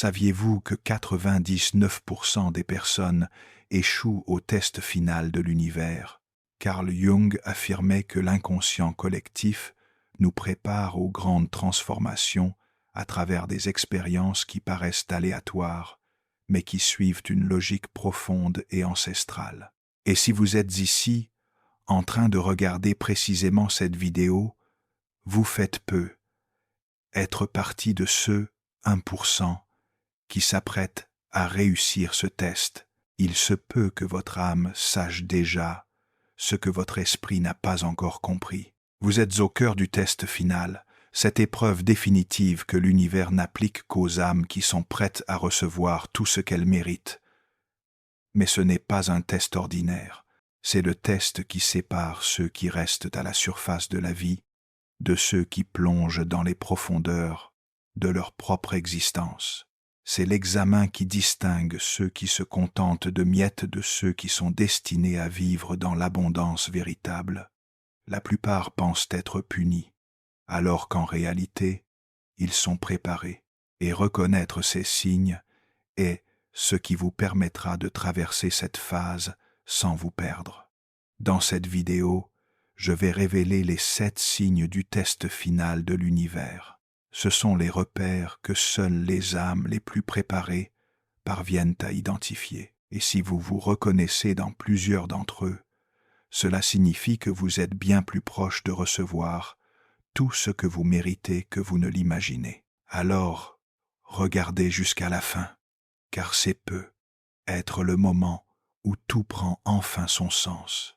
Saviez-vous que 99% des personnes échouent au test final de l'univers? Carl Jung affirmait que l'inconscient collectif nous prépare aux grandes transformations à travers des expériences qui paraissent aléatoires, mais qui suivent une logique profonde et ancestrale. Et si vous êtes ici, en train de regarder précisément cette vidéo, vous faites peu. Être partie de ceux 1% qui s'apprêtent à réussir ce test, il se peut que votre âme sache déjà ce que votre esprit n'a pas encore compris. Vous êtes au cœur du test final, cette épreuve définitive que l'univers n'applique qu'aux âmes qui sont prêtes à recevoir tout ce qu'elles méritent. Mais ce n'est pas un test ordinaire, c'est le test qui sépare ceux qui restent à la surface de la vie de ceux qui plongent dans les profondeurs de leur propre existence. C'est l'examen qui distingue ceux qui se contentent de miettes de ceux qui sont destinés à vivre dans l'abondance véritable. La plupart pensent être punis, alors qu'en réalité, ils sont préparés. Et reconnaître ces signes est ce qui vous permettra de traverser cette phase sans vous perdre. Dans cette vidéo, je vais révéler les 7 signes du test final de l'univers. Ce sont les repères que seules les âmes les plus préparées parviennent à identifier. Et si vous vous reconnaissez dans plusieurs d'entre eux, cela signifie que vous êtes bien plus proche de recevoir tout ce que vous méritez que vous ne l'imaginez. Alors, regardez jusqu'à la fin, car c'est peu être le moment où tout prend enfin son sens.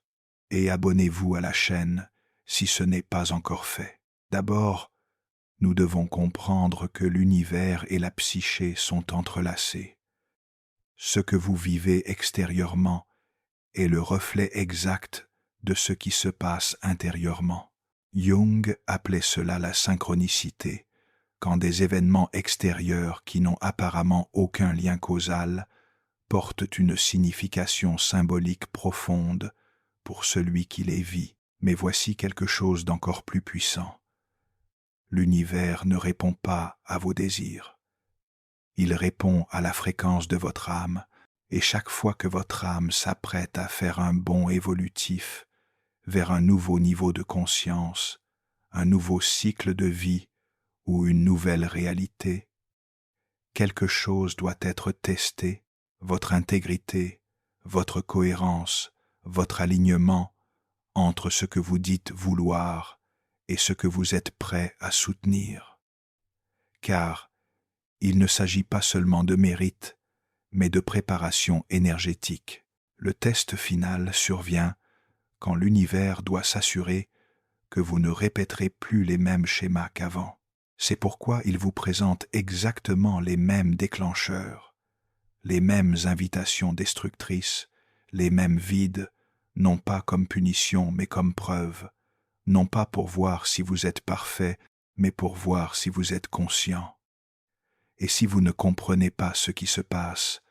Et abonnez-vous à la chaîne si ce n'est pas encore fait. D'abord, nous devons comprendre que l'univers et la psyché sont entrelacés. Ce que vous vivez extérieurement est le reflet exact de ce qui se passe intérieurement. Jung appelait cela la synchronicité, quand des événements extérieurs qui n'ont apparemment aucun lien causal portent une signification symbolique profonde pour celui qui les vit. Mais voici quelque chose d'encore plus puissant. L'univers ne répond pas à vos désirs. Il répond à la fréquence de votre âme, et chaque fois que votre âme s'apprête à faire un bond évolutif vers un nouveau niveau de conscience, un nouveau cycle de vie ou une nouvelle réalité, quelque chose doit être testé, votre intégrité, votre cohérence, votre alignement entre ce que vous dites vouloir et ce que vous êtes prêt à soutenir. Car il ne s'agit pas seulement de mérite, mais de préparation énergétique. Le test final survient quand l'univers doit s'assurer que vous ne répéterez plus les mêmes schémas qu'avant. C'est pourquoi il vous présente exactement les mêmes déclencheurs, les mêmes invitations destructrices, les mêmes vides, non pas comme punition mais comme preuve, non pas pour voir si vous êtes parfait, mais pour voir si vous êtes conscient. Et si vous ne comprenez pas ce qui se passe,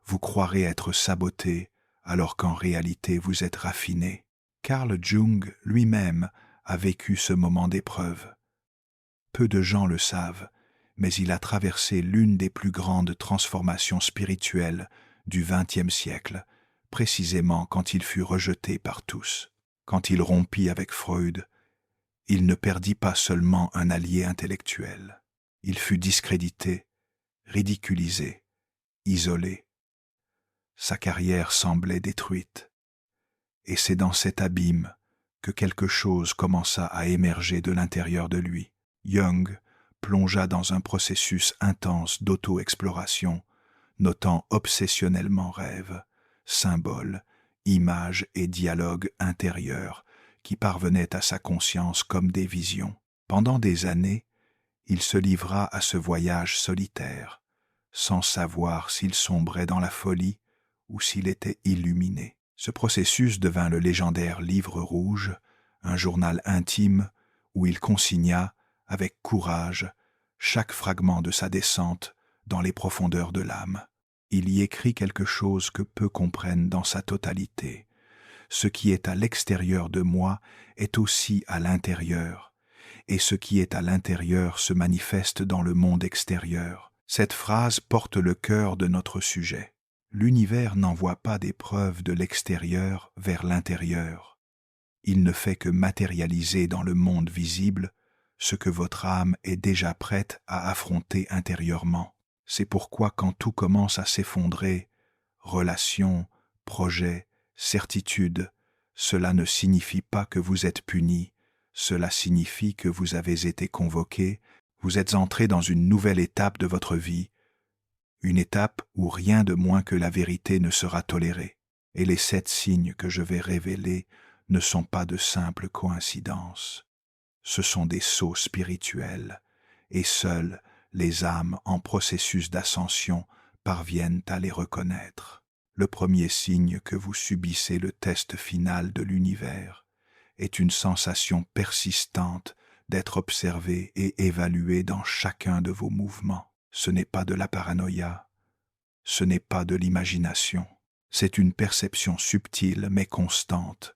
vous croirez être saboté, alors qu'en réalité vous êtes raffiné. Carl Jung lui-même a vécu ce moment d'épreuve. Peu de gens le savent, mais il a traversé l'une des plus grandes transformations spirituelles du XXe siècle, précisément quand il fut rejeté par tous. Quand il rompit avec Freud, il ne perdit pas seulement un allié intellectuel. Il fut discrédité, ridiculisé, isolé. Sa carrière semblait détruite. Et c'est dans cet abîme que quelque chose commença à émerger de l'intérieur de lui. Jung plongea dans un processus intense d'auto-exploration, notant obsessionnellement rêves, symboles, images et dialogues intérieurs qui parvenaient à sa conscience comme des visions. Pendant des années, il se livra à ce voyage solitaire, sans savoir s'il sombrait dans la folie ou s'il était illuminé. Ce processus devint le légendaire Livre rouge, un journal intime où il consigna, avec courage, chaque fragment de sa descente dans les profondeurs de l'âme. Il y écrit quelque chose que peu comprennent dans sa totalité. Ce qui est à l'extérieur de moi est aussi à l'intérieur, et ce qui est à l'intérieur se manifeste dans le monde extérieur. Cette phrase porte le cœur de notre sujet. L'univers n'envoie pas des preuves de l'extérieur vers l'intérieur. Il ne fait que matérialiser dans le monde visible ce que votre âme est déjà prête à affronter intérieurement. C'est pourquoi quand tout commence à s'effondrer, relations, projets, certitudes, cela ne signifie pas que vous êtes puni, cela signifie que vous avez été convoqué, vous êtes entré dans une nouvelle étape de votre vie, une étape où rien de moins que la vérité ne sera toléré. Et les 7 signes que je vais révéler ne sont pas de simples coïncidences. Ce sont des sauts spirituels, et seules les âmes en processus d'ascension parviennent à les reconnaître. Le premier signe que vous subissez le test final de l'univers est une sensation persistante d'être observé et évalué dans chacun de vos mouvements. Ce n'est pas de la paranoïa, ce n'est pas de l'imagination, c'est une perception subtile mais constante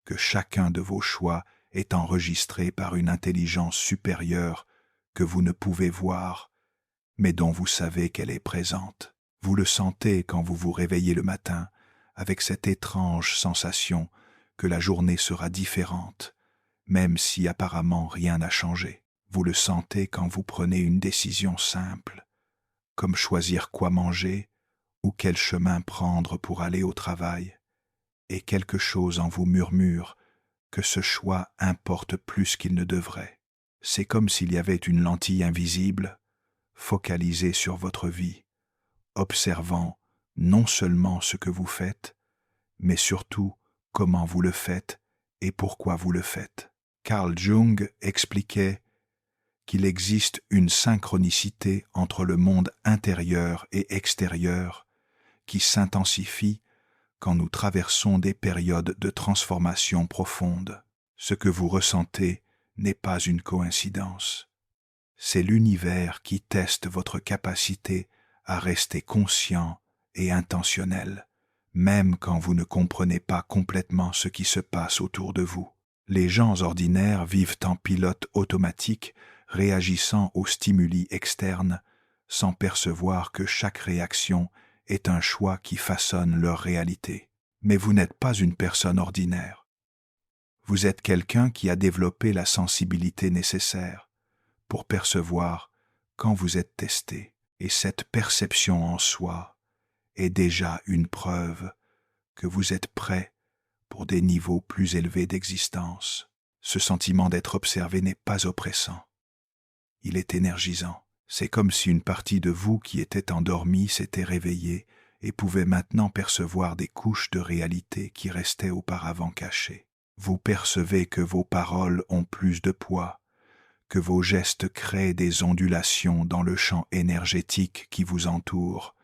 que chacun de vos choix est enregistré par une intelligence supérieure que vous ne pouvez voir, mais dont vous savez qu'elle est présente. Vous le sentez quand vous vous réveillez le matin, avec cette étrange sensation que la journée sera différente, même si apparemment rien n'a changé. Vous le sentez quand vous prenez une décision simple, comme choisir quoi manger ou quel chemin prendre pour aller au travail, et quelque chose en vous murmure que ce choix importe plus qu'il ne devrait. C'est comme s'il y avait une lentille invisible, focalisée sur votre vie, observant non seulement ce que vous faites, mais surtout comment vous le faites et pourquoi vous le faites. Carl Jung expliquait qu'il existe une synchronicité entre le monde intérieur et extérieur qui s'intensifie quand nous traversons des périodes de transformation profonde. Ce que vous ressentez n'est pas une coïncidence. C'est l'univers qui teste votre capacité à rester conscient et intentionnel, même quand vous ne comprenez pas complètement ce qui se passe autour de vous. Les gens ordinaires vivent en pilote automatique, réagissant aux stimuli externes, sans percevoir que chaque réaction est un choix qui façonne leur réalité. Mais vous n'êtes pas une personne ordinaire. Vous êtes quelqu'un qui a développé la sensibilité nécessaire pour percevoir quand vous êtes testé. Et cette perception en soi est déjà une preuve que vous êtes prêt pour des niveaux plus élevés d'existence. Ce sentiment d'être observé n'est pas oppressant. Il est énergisant. C'est comme si une partie de vous qui était endormie s'était réveillée et pouvait maintenant percevoir des couches de réalité qui restaient auparavant cachées. Vous percevez que vos paroles ont plus de poids, que vos gestes créent des ondulations dans le champ énergétique qui vous entoure,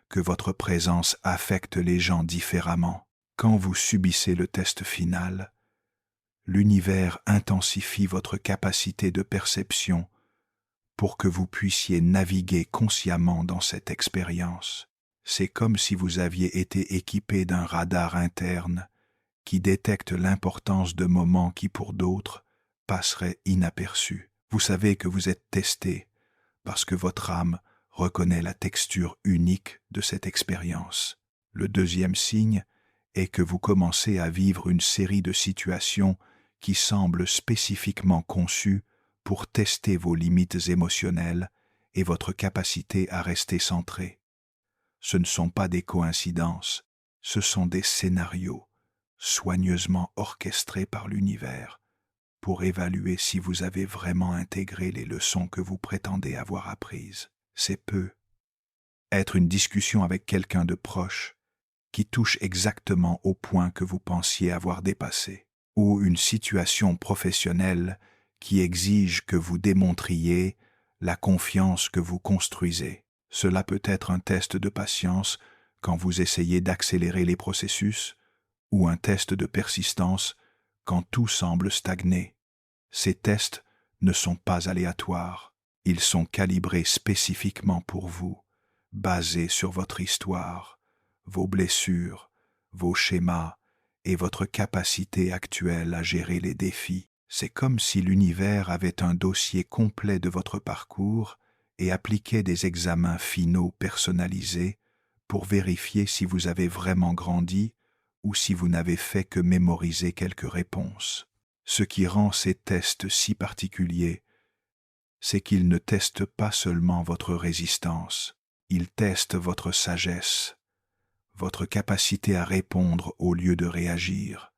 que votre présence affecte les gens différemment. Quand vous subissez le test final, l'univers intensifie votre capacité de perception pour que vous puissiez naviguer consciemment dans cette expérience. C'est comme si vous aviez été équipé d'un radar interne qui détecte l'importance de moments qui, pour d'autres, passeraient inaperçus. Vous savez que vous êtes testé parce que votre âme reconnaît la texture unique de cette expérience. Le deuxième signe est que vous commencez à vivre une série de situations qui semblent spécifiquement conçues pour tester vos limites émotionnelles et votre capacité à rester centré. Ce ne sont pas des coïncidences, ce sont des scénarios soigneusement orchestrés par l'univers pour évaluer si vous avez vraiment intégré les leçons que vous prétendez avoir apprises. C'est peu. Être une discussion avec quelqu'un de proche qui touche exactement au point que vous pensiez avoir dépassé, ou une situation professionnelle qui exige que vous démontriez la confiance que vous construisez. Cela peut être un test de patience quand vous essayez d'accélérer les processus, ou un test de persistance quand tout semble stagner. Ces tests ne sont pas aléatoires, ils sont calibrés spécifiquement pour vous, basés sur votre histoire, vos blessures, vos schémas et votre capacité actuelle à gérer les défis. C'est comme si l'univers avait un dossier complet de votre parcours et appliquez des examens finaux personnalisés pour vérifier si vous avez vraiment grandi ou si vous n'avez fait que mémoriser quelques réponses. Ce qui rend ces tests si particuliers, c'est qu'ils ne testent pas seulement votre résistance, ils testent votre sagesse, votre capacité à répondre au lieu de réagir,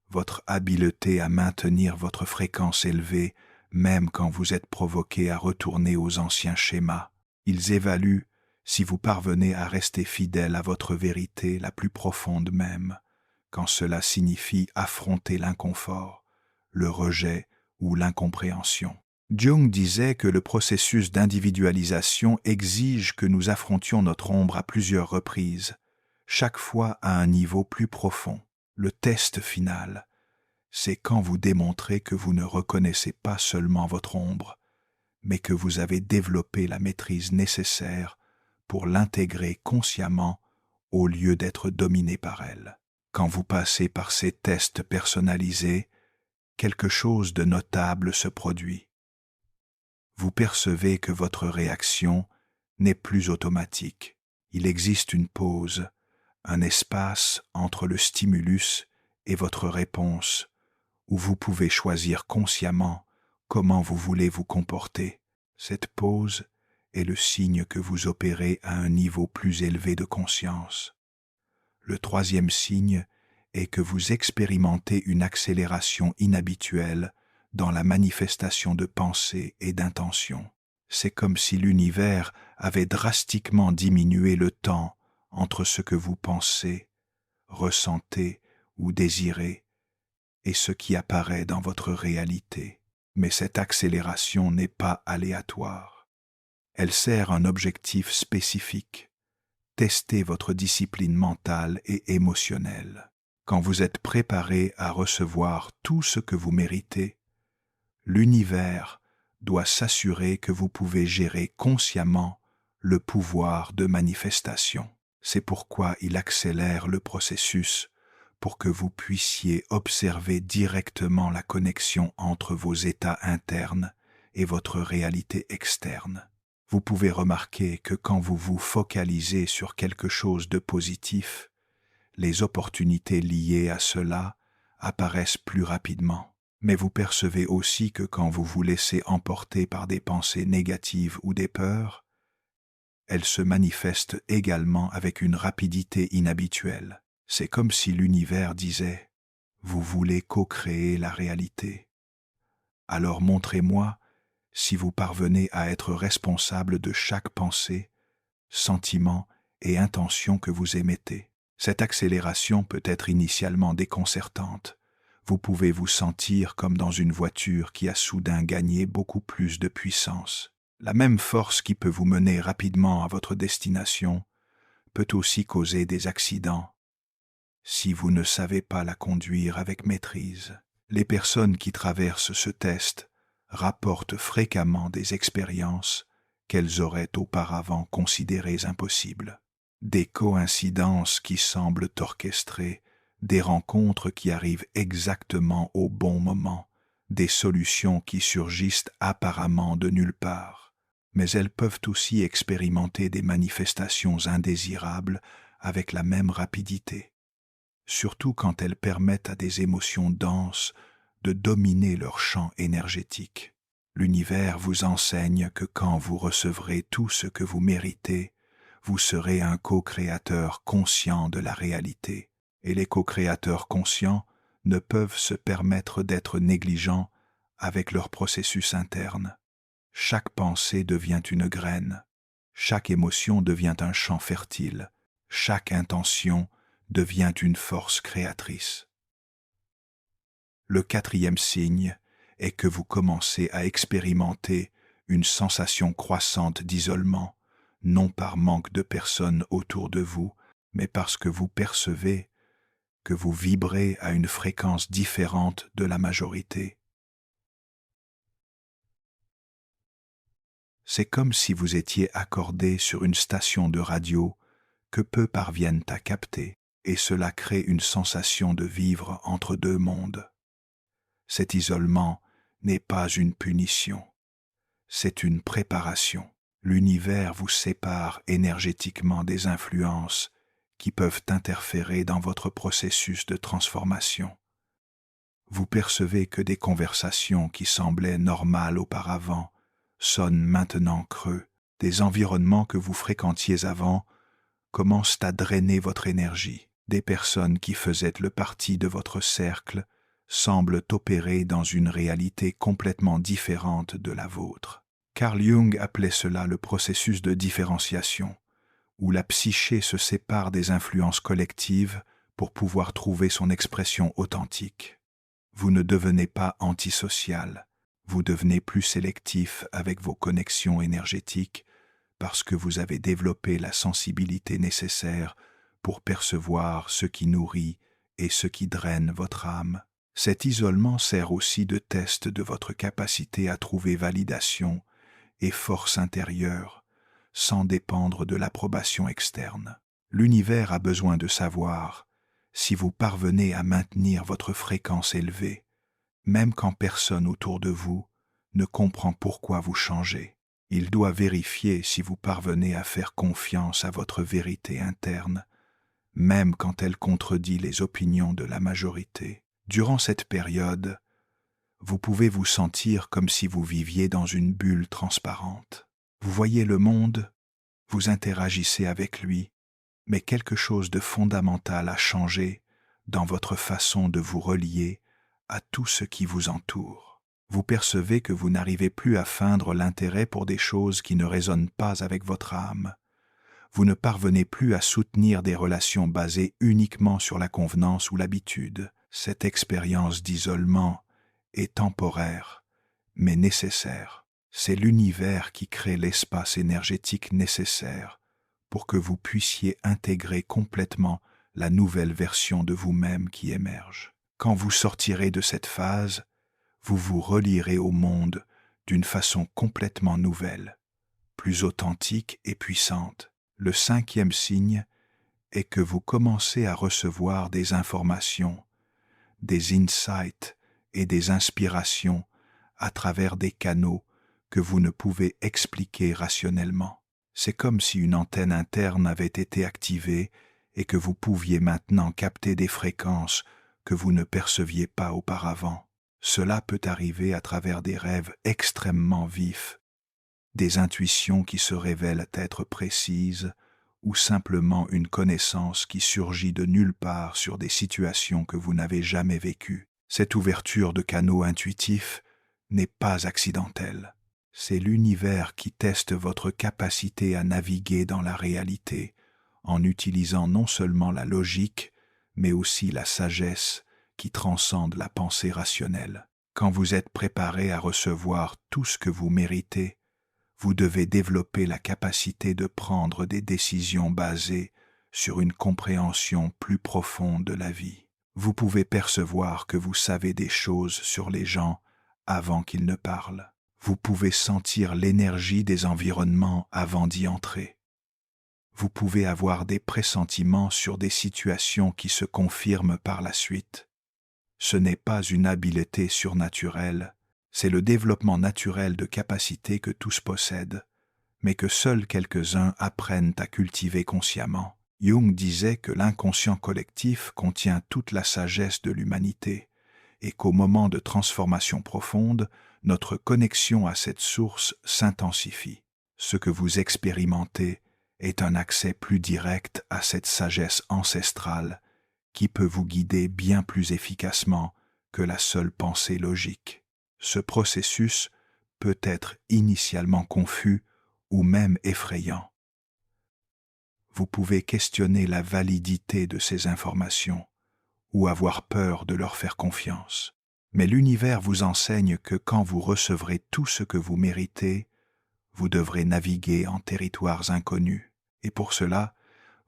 votre habileté à maintenir votre fréquence élevée même quand vous êtes provoqué à retourner aux anciens schémas. Ils évaluent si vous parvenez à rester fidèle à votre vérité la plus profonde même, quand cela signifie affronter l'inconfort, le rejet ou l'incompréhension. Jung disait que le processus d'individualisation exige que nous affrontions notre ombre à plusieurs reprises, chaque fois à un niveau plus profond. Le test final, c'est quand vous démontrez que vous ne reconnaissez pas seulement votre ombre, mais que vous avez développé la maîtrise nécessaire pour l'intégrer consciemment au lieu d'être dominé par elle. Quand vous passez par ces tests personnalisés, quelque chose de notable se produit. Vous percevez que votre réaction n'est plus automatique. Il existe une pause, un espace entre le stimulus et votre réponse, où vous pouvez choisir consciemment comment vous voulez vous comporter. Cette pause est le signe que vous opérez à un niveau plus élevé de conscience. Le troisième signe est que vous expérimentez une accélération inhabituelle dans la manifestation de pensées et d'intentions. C'est comme si l'univers avait drastiquement diminué le temps entre ce que vous pensez, ressentez ou désirez et ce qui apparaît dans votre réalité. Mais cette accélération n'est pas aléatoire. Elle sert un objectif spécifique. Tester votre discipline mentale et émotionnelle. Quand vous êtes préparé à recevoir tout ce que vous méritez, l'univers doit s'assurer que vous pouvez gérer consciemment le pouvoir de manifestation. C'est pourquoi il accélère le processus pour que vous puissiez observer directement la connexion entre vos états internes et votre réalité externe. Vous pouvez remarquer que quand vous vous focalisez sur quelque chose de positif, les opportunités liées à cela apparaissent plus rapidement. Mais vous percevez aussi que quand vous vous laissez emporter par des pensées négatives ou des peurs, elles se manifestent également avec une rapidité inhabituelle. C'est comme si l'univers disait « Vous voulez co-créer la réalité. Alors montrez-moi si vous parvenez à être responsable de chaque pensée, sentiment et intention que vous émettez. » Cette accélération peut être initialement déconcertante. Vous pouvez vous sentir comme dans une voiture qui a soudain gagné beaucoup plus de puissance. La même force qui peut vous mener rapidement à votre destination peut aussi causer des accidents si vous ne savez pas la conduire avec maîtrise. Les personnes qui traversent ce test rapportent fréquemment des expériences qu'elles auraient auparavant considérées impossibles. Des coïncidences qui semblent orchestrées, des rencontres qui arrivent exactement au bon moment, des solutions qui surgissent apparemment de nulle part. Mais elles peuvent aussi expérimenter des manifestations indésirables avec la même rapidité, surtout quand elles permettent à des émotions denses de dominer leur champ énergétique. L'univers vous enseigne que quand vous recevrez tout ce que vous méritez, vous serez un co-créateur conscient de la réalité. Et les co-créateurs conscients ne peuvent se permettre d'être négligents avec leur processus interne. Chaque pensée devient une graine, chaque émotion devient un champ fertile, chaque intention devient une force créatrice. Le quatrième signe est que vous commencez à expérimenter une sensation croissante d'isolement, non par manque de personnes autour de vous, mais parce que vous percevez que vous vibrez à une fréquence différente de la majorité. C'est comme si vous étiez accordé sur une station de radio que peu parviennent à capter, et cela crée une sensation de vivre entre deux mondes. Cet isolement n'est pas une punition, c'est une préparation. l'univers vous sépare énergétiquement des influences qui peuvent interférer dans votre processus de transformation. Vous percevez que des conversations qui semblaient normales auparavant sonnent maintenant creux. Des environnements que vous fréquentiez avant commencent à drainer votre énergie. Des personnes qui faisaient le parti de votre cercle semblent opérer dans une réalité complètement différente de la vôtre. Carl Jung appelait cela le processus de différenciation, où la psyché se sépare des influences collectives pour pouvoir trouver son expression authentique. Vous ne devenez pas antisocial, vous devenez plus sélectif avec vos connexions énergétiques parce que vous avez développé la sensibilité nécessaire pour percevoir ce qui nourrit et ce qui draine votre âme. Cet isolement sert aussi de test de votre capacité à trouver validation et force intérieure, sans dépendre de l'approbation externe. L'univers a besoin de savoir si vous parvenez à maintenir votre fréquence élevée, même quand personne autour de vous ne comprend pourquoi vous changez. Il doit vérifier si vous parvenez à faire confiance à votre vérité interne, même quand elle contredit les opinions de la majorité. Durant cette période, vous pouvez vous sentir comme si vous viviez dans une bulle transparente. Vous voyez le monde, vous interagissez avec lui, mais quelque chose de fondamental a changé dans votre façon de vous relier à tout ce qui vous entoure. Vous percevez que vous n'arrivez plus à feindre l'intérêt pour des choses qui ne résonnent pas avec votre âme. Vous ne parvenez plus à soutenir des relations basées uniquement sur la convenance ou l'habitude. Cette expérience d'isolement est temporaire, mais nécessaire. C'est l'univers qui crée l'espace énergétique nécessaire pour que vous puissiez intégrer complètement la nouvelle version de vous-même qui émerge. Quand vous sortirez de cette phase, vous vous relierez au monde d'une façon complètement nouvelle, plus authentique et puissante. Le 5e signe est que vous commencez à recevoir des informations, des insights et des inspirations à travers des canaux que vous ne pouvez expliquer rationnellement. C'est comme si une antenne interne avait été activée et que vous pouviez maintenant capter des fréquences que vous ne perceviez pas auparavant. Cela peut arriver à travers des rêves extrêmement vifs, des intuitions qui se révèlent être précises ou simplement une connaissance qui surgit de nulle part sur des situations que vous n'avez jamais vécues. Cette ouverture de canaux intuitifs n'est pas accidentelle. C'est l'univers qui teste votre capacité à naviguer dans la réalité en utilisant non seulement la logique, mais aussi la sagesse qui transcende la pensée rationnelle. Quand vous êtes préparé à recevoir tout ce que vous méritez, vous devez développer la capacité de prendre des décisions basées sur une compréhension plus profonde de la vie. Vous pouvez percevoir que vous savez des choses sur les gens avant qu'ils ne parlent. Vous pouvez sentir l'énergie des environnements avant d'y entrer. Vous pouvez avoir des pressentiments sur des situations qui se confirment par la suite. Ce n'est pas une habileté surnaturelle, c'est le développement naturel de capacités que tous possèdent, mais que seuls quelques-uns apprennent à cultiver consciemment. Jung disait que l'inconscient collectif contient toute la sagesse de l'humanité, et qu'au moment de transformation profonde, notre connexion à cette source s'intensifie. Ce que vous expérimentez est un accès plus direct à cette sagesse ancestrale qui peut vous guider bien plus efficacement que la seule pensée logique. Ce processus peut être initialement confus ou même effrayant. Vous pouvez questionner la validité de ces informations ou avoir peur de leur faire confiance. Mais l'univers vous enseigne que quand vous recevrez tout ce que vous méritez, vous devrez naviguer en territoires inconnus. Et pour cela,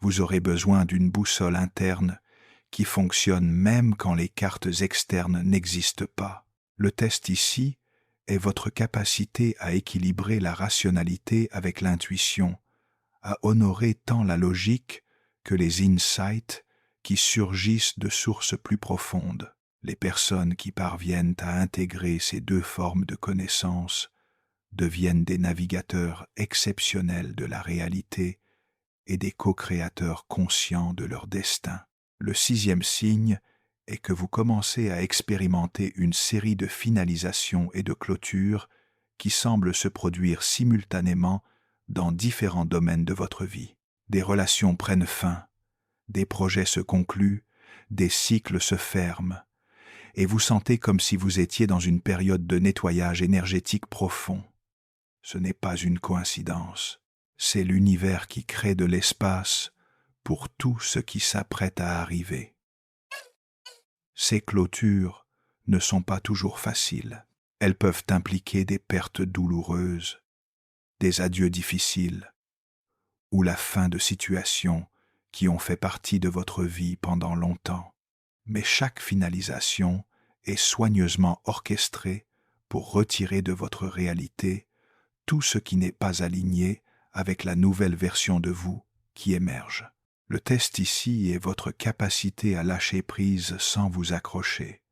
vous aurez besoin d'une boussole interne qui fonctionne même quand les cartes externes n'existent pas. Le test ici est votre capacité à équilibrer la rationalité avec l'intuition, à honorer tant la logique que les insights qui surgissent de sources plus profondes. Les personnes qui parviennent à intégrer ces deux formes de connaissance deviennent des navigateurs exceptionnels de la réalité et des co-créateurs conscients de leur destin. Le sixième signe est que vous commencez à expérimenter une série de finalisations et de clôtures qui semblent se produire simultanément dans différents domaines de votre vie. Des relations prennent fin, des projets se concluent, des cycles se ferment, et vous sentez comme si vous étiez dans une période de nettoyage énergétique profond. Ce n'est pas une coïncidence, c'est l'univers qui crée de l'espace pour tout ce qui s'apprête à arriver. Ces clôtures ne sont pas toujours faciles. Elles peuvent impliquer des pertes douloureuses, des adieux difficiles, ou la fin de situations qui ont fait partie de votre vie pendant longtemps. Mais chaque finalisation est soigneusement orchestrée pour retirer de votre réalité tout ce qui n'est pas aligné avec la nouvelle version de vous qui émerge. Le test ici est votre capacité à lâcher prise sans vous accrocher,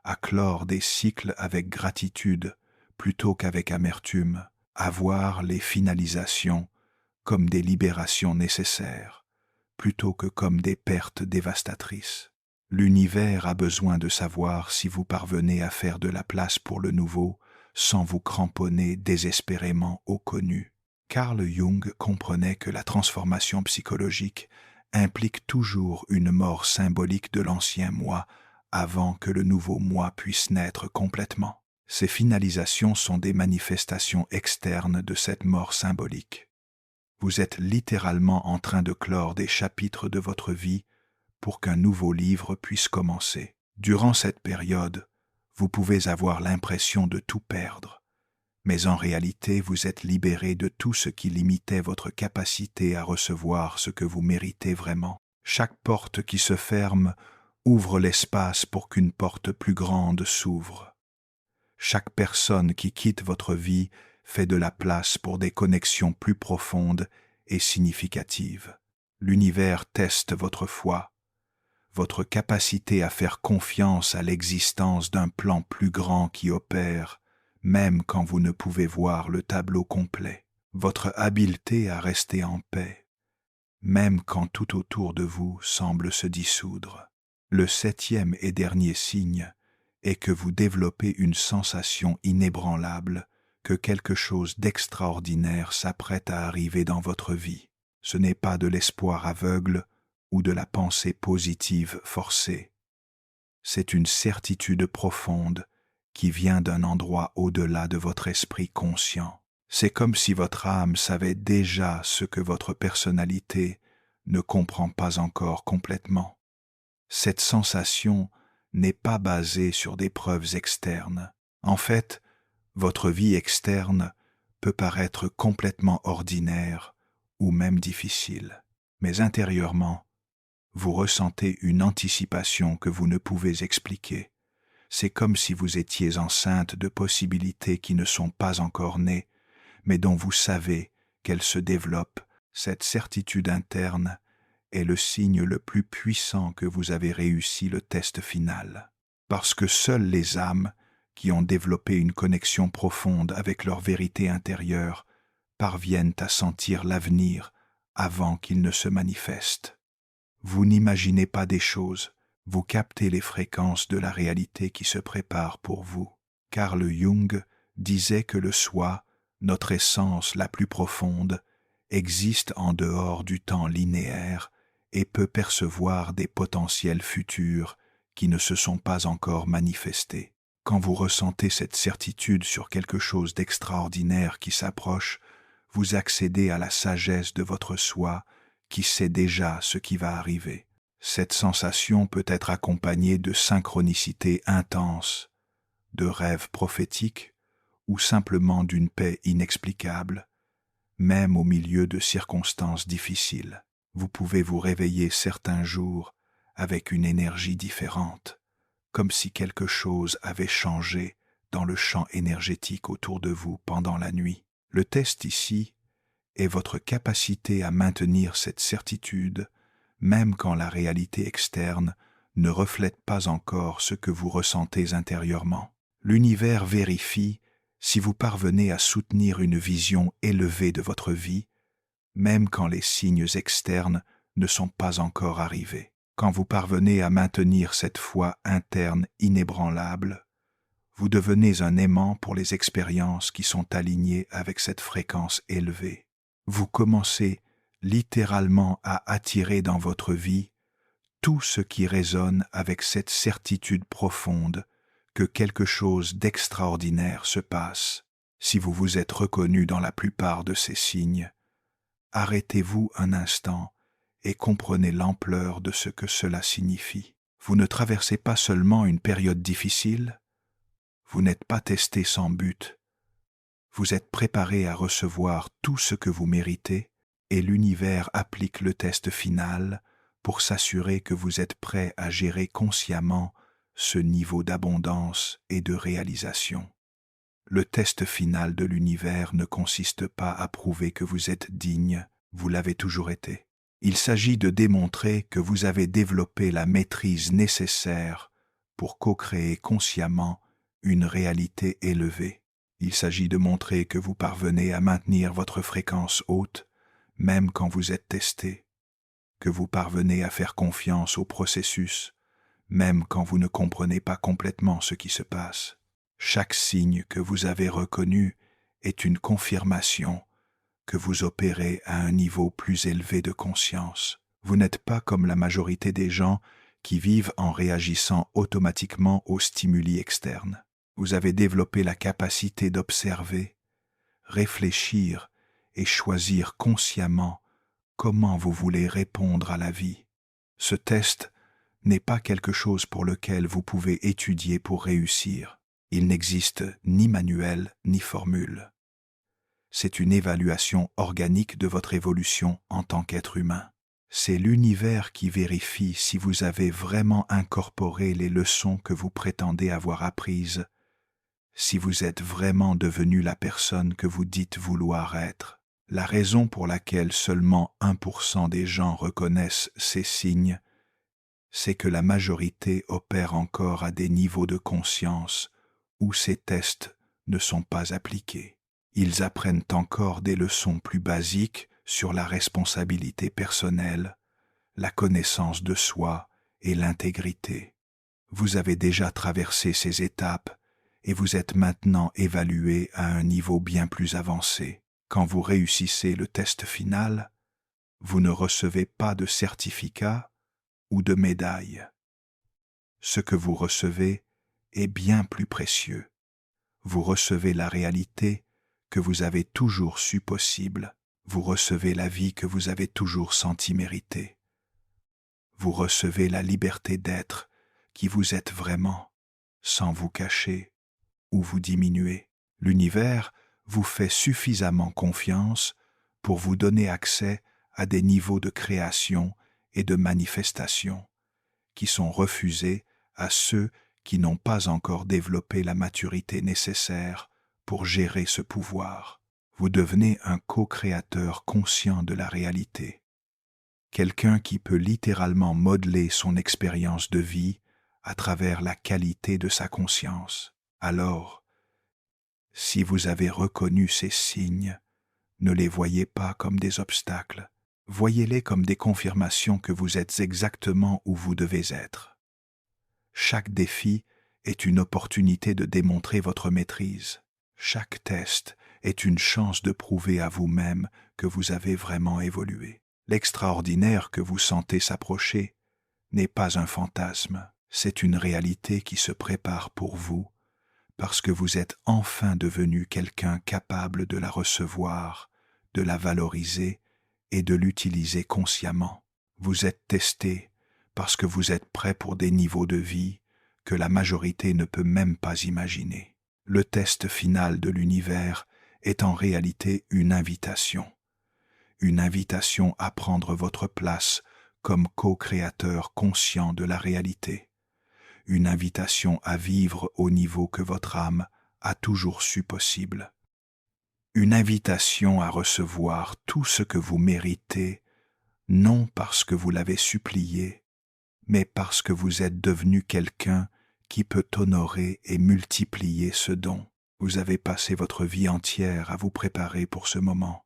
à clore des cycles avec gratitude plutôt qu'avec amertume, à voir les finalisations comme des libérations nécessaires, plutôt que comme des pertes dévastatrices. L'univers a besoin de savoir si vous parvenez à faire de la place pour le nouveau sans vous cramponner désespérément au connu. Carl Jung comprenait que la transformation psychologique implique toujours une mort symbolique de l'ancien moi avant que le nouveau moi puisse naître complètement. Ces finalisations sont des manifestations externes de cette mort symbolique. Vous êtes littéralement en train de clore des chapitres de votre vie pour qu'un nouveau livre puisse commencer. Durant cette période, vous pouvez avoir l'impression de tout perdre, mais en réalité vous êtes libéré de tout ce qui limitait votre capacité à recevoir ce que vous méritez vraiment. Chaque porte qui se ferme ouvre l'espace pour qu'une porte plus grande s'ouvre. Chaque personne qui quitte votre vie fait de la place pour des connexions plus profondes et significatives. L'univers teste votre foi, votre capacité à faire confiance à l'existence d'un plan plus grand qui opère, même quand vous ne pouvez voir le tableau complet, votre habileté à rester en paix, même quand tout autour de vous semble se dissoudre. Le septième et dernier signe est que vous développez une sensation inébranlable que quelque chose d'extraordinaire s'apprête à arriver dans votre vie. Ce n'est pas de l'espoir aveugle ou de la pensée positive forcée. C'est une certitude profonde qui vient d'un endroit au-delà de votre esprit conscient. C'est comme si votre âme savait déjà ce que votre personnalité ne comprend pas encore complètement. Cette sensation n'est pas basée sur des preuves externes. En fait, votre vie externe peut paraître complètement ordinaire ou même difficile, mais intérieurement, vous ressentez une anticipation que vous ne pouvez expliquer. C'est comme si vous étiez enceinte de possibilités qui ne sont pas encore nées, mais dont vous savez qu'elles se développent. Cette certitude interne est le signe le plus puissant que vous avez réussi le test final. Parce que seules les âmes qui ont développé une connexion profonde avec leur vérité intérieure parviennent à sentir l'avenir avant qu'il ne se manifeste. Vous n'imaginez pas des choses, vous captez les fréquences de la réalité qui se prépare pour vous. Carl Jung disait que le soi, notre essence la plus profonde, existe en dehors du temps linéaire et peut percevoir des potentiels futurs qui ne se sont pas encore manifestés. Quand vous ressentez cette certitude sur quelque chose d'extraordinaire qui s'approche, vous accédez à la sagesse de votre soi qui sait déjà ce qui va arriver. Cette sensation peut être accompagnée de synchronicité intense, de rêves prophétiques ou simplement d'une paix inexplicable, même au milieu de circonstances difficiles. Vous pouvez vous réveiller certains jours avec une énergie différente, comme si quelque chose avait changé dans le champ énergétique autour de vous pendant la nuit. Le test ici est votre capacité à maintenir cette certitude, même quand la réalité externe ne reflète pas encore ce que vous ressentez intérieurement. L'univers vérifie Si vous parvenez à soutenir une vision élevée de votre vie, même quand les signes externes ne sont pas encore arrivés, quand vous parvenez à maintenir cette foi interne inébranlable, vous devenez un aimant pour les expériences qui sont alignées avec cette fréquence élevée. Vous commencez littéralement à attirer dans votre vie tout ce qui résonne avec cette certitude profonde que quelque chose d'extraordinaire se passe. Si vous vous êtes reconnu dans la plupart de ces signes, arrêtez-vous un instant et comprenez l'ampleur de ce que cela signifie. Vous ne traversez pas seulement une période difficile, vous n'êtes pas testé sans but. Vous êtes préparé à recevoir tout ce que vous méritez et l'univers applique le test final pour s'assurer que vous êtes prêt à gérer consciemment ce niveau d'abondance et de réalisation. Le test final de l'univers ne consiste pas à prouver que vous êtes digne, vous l'avez toujours été. Il s'agit de démontrer que vous avez développé la maîtrise nécessaire pour co-créer consciemment une réalité élevée. Il s'agit de montrer que vous parvenez à maintenir votre fréquence haute, même quand vous êtes testé, que vous parvenez à faire confiance au processus, même quand vous ne comprenez pas complètement ce qui se passe. Chaque signe que vous avez reconnu est une confirmation que vous opérez à un niveau plus élevé de conscience. Vous n'êtes pas comme la majorité des gens qui vivent en réagissant automatiquement aux stimuli externes. Vous avez développé la capacité d'observer, réfléchir et choisir consciemment comment vous voulez répondre à la vie. Ce test n'est pas quelque chose pour lequel vous pouvez étudier pour réussir. Il n'existe ni manuel ni formule. C'est une évaluation organique de votre évolution en tant qu'être humain. C'est l'univers qui vérifie si vous avez vraiment incorporé les leçons que vous prétendez avoir apprises, si vous êtes vraiment devenu la personne que vous dites vouloir être. La raison pour laquelle seulement 1% des gens reconnaissent ces signes, c'est que la majorité opère encore à des niveaux de conscience où ces tests ne sont pas appliqués. Ils apprennent encore des leçons plus basiques sur la responsabilité personnelle, la connaissance de soi et l'intégrité. Vous avez déjà traversé ces étapes et vous êtes maintenant évalué à un niveau bien plus avancé. Quand vous réussissez le test final, vous ne recevez pas de certificat ou de médaille. Ce que vous recevez est bien plus précieux. Vous recevez la réalité que vous avez toujours su possible. Vous recevez la vie que vous avez toujours senti mériter. Vous recevez la liberté d'être qui vous êtes vraiment, sans vous cacher ou vous diminuer. L'univers vous fait suffisamment confiance pour vous donner accès à des niveaux de création et de manifestation qui sont refusés à ceux qui n'ont pas encore développé la maturité nécessaire pour gérer ce pouvoir. Vous devenez un co-créateur conscient de la réalité. Quelqu'un qui peut littéralement modeler son expérience de vie à travers la qualité de sa conscience. Alors, si vous avez reconnu ces signes, ne les voyez pas comme des obstacles. Voyez-les comme des confirmations que vous êtes exactement où vous devez être. Chaque défi est une opportunité de démontrer votre maîtrise. Chaque test est une chance de prouver à vous-même que vous avez vraiment évolué. L'extraordinaire que vous sentez s'approcher n'est pas un fantasme, c'est une réalité qui se prépare pour vous parce que vous êtes enfin devenu quelqu'un capable de la recevoir, de la valoriser et de l'utiliser consciemment. Vous êtes testé parce que vous êtes prêt pour des niveaux de vie que la majorité ne peut même pas imaginer. Le test final de l'univers est en réalité une invitation à prendre votre place comme co-créateur conscient de la réalité, une invitation à vivre au niveau que votre âme a toujours su possible, une invitation à recevoir tout ce que vous méritez, non parce que vous l'avez supplié, mais parce que vous êtes devenu quelqu'un qui peut honorer et multiplier ce don. Vous avez passé votre vie entière à vous préparer pour ce moment.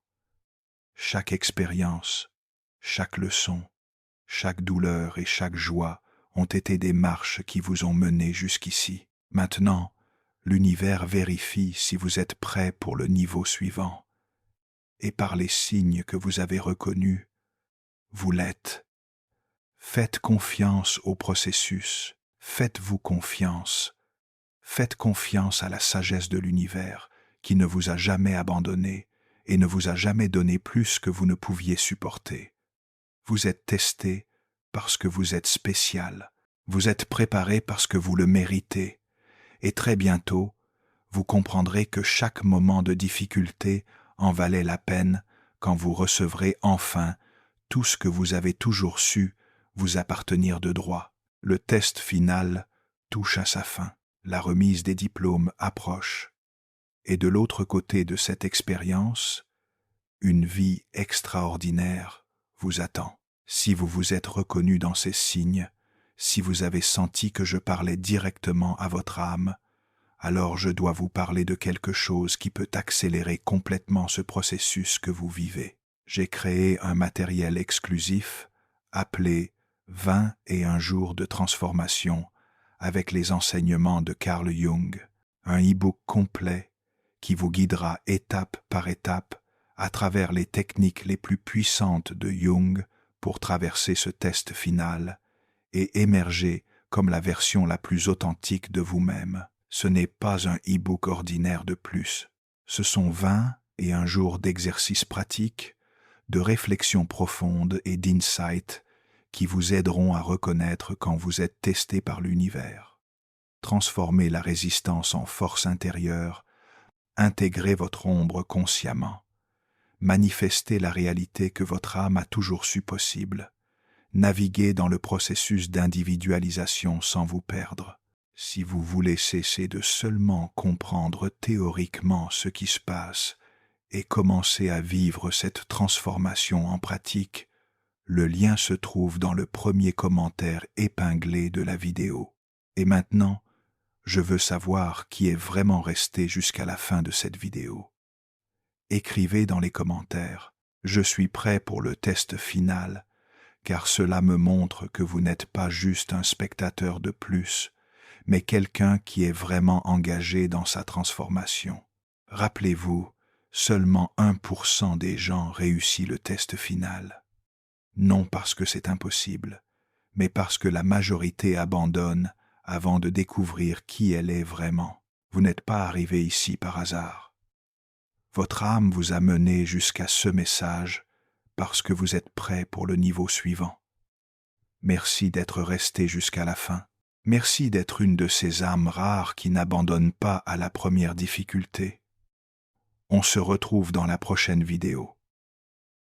Chaque expérience, chaque leçon, chaque douleur et chaque joie ont été des marches qui vous ont mené jusqu'ici. Maintenant, l'univers vérifie si vous êtes prêt pour le niveau suivant. Et par les signes que vous avez reconnus, vous l'êtes. Faites confiance au processus, faites-vous confiance. Faites confiance à la sagesse de l'univers qui ne vous a jamais abandonné et ne vous a jamais donné plus que vous ne pouviez supporter. Vous êtes testé parce que vous êtes spécial. Vous êtes préparé parce que vous le méritez. Et très bientôt, vous comprendrez que chaque moment de difficulté en valait la peine quand vous recevrez enfin tout ce que vous avez toujours su vous appartenir de droit. Le test final touche à sa fin. La remise des diplômes approche. Et de l'autre côté de cette expérience, une vie extraordinaire vous attend. Si vous vous êtes reconnu dans ces signes, si vous avez senti que je parlais directement à votre âme, alors je dois vous parler de quelque chose qui peut accélérer complètement ce processus que vous vivez. J'ai créé un matériel exclusif appelé 21 jours de transformation avec les enseignements de Carl Jung, un e-book complet qui vous guidera étape par étape à travers les techniques les plus puissantes de Jung pour traverser ce test final et émerger comme la version la plus authentique de vous-même. Ce n'est pas un e-book ordinaire de plus. Ce sont 21 jours d'exercices pratiques, de réflexion profonde et d'insight qui vous aideront à reconnaître quand vous êtes testé par l'univers. Transformez la résistance en force intérieure, intégrez votre ombre consciemment, manifestez la réalité que votre âme a toujours su possible, naviguez dans le processus d'individualisation sans vous perdre. Si vous voulez cesser de seulement comprendre théoriquement ce qui se passe et commencer à vivre cette transformation en pratique, le lien se trouve dans le premier commentaire épinglé de la vidéo. Et maintenant, je veux savoir qui est vraiment resté jusqu'à la fin de cette vidéo. Écrivez dans les commentaires « Je suis prêt pour le test final » car cela me montre que vous n'êtes pas juste un spectateur de plus, mais quelqu'un qui est vraiment engagé dans sa transformation. Rappelez-vous, seulement 1% des gens réussit le test final. Non parce que c'est impossible, mais parce que la majorité abandonne avant de découvrir qui elle est vraiment. Vous n'êtes pas arrivé ici par hasard. Votre âme vous a mené jusqu'à ce message parce que vous êtes prêt pour le niveau suivant. Merci d'être resté jusqu'à la fin. Merci d'être une de ces âmes rares qui n'abandonnent pas à la première difficulté. On se retrouve dans la prochaine vidéo.